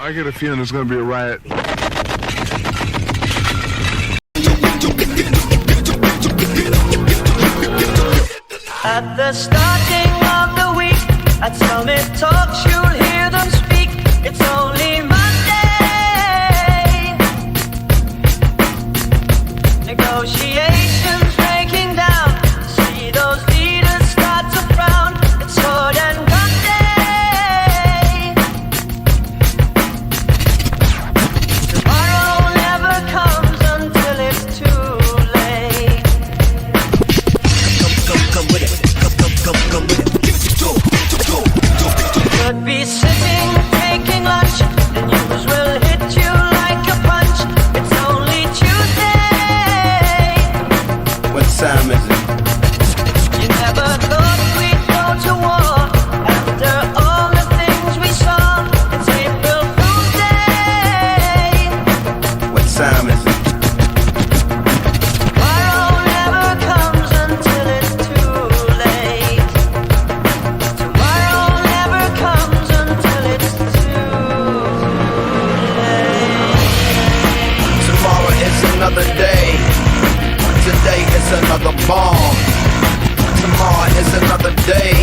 I get a feeling there's going to be a riot. At the starting of the week, at Summit Talks, you'll hear them speak. It's only Monday. Negotiations breaking down. See those leaders start to frown. It's sword and gun day. Tomorrow never comes until it's too late. Come with it. Come with it. Could be sitting, taking lunch. The news will hit you like a punch. It's only Tuesday. What time is it? You never thought we'd go to war after all the things we saw. It's April Fool's Day. What time is it? Tomorrow never comes until it's too late. Tomorrow never comes until it's too late. Tomorrow is another day. Today is another bomb. Tomorrow is another day.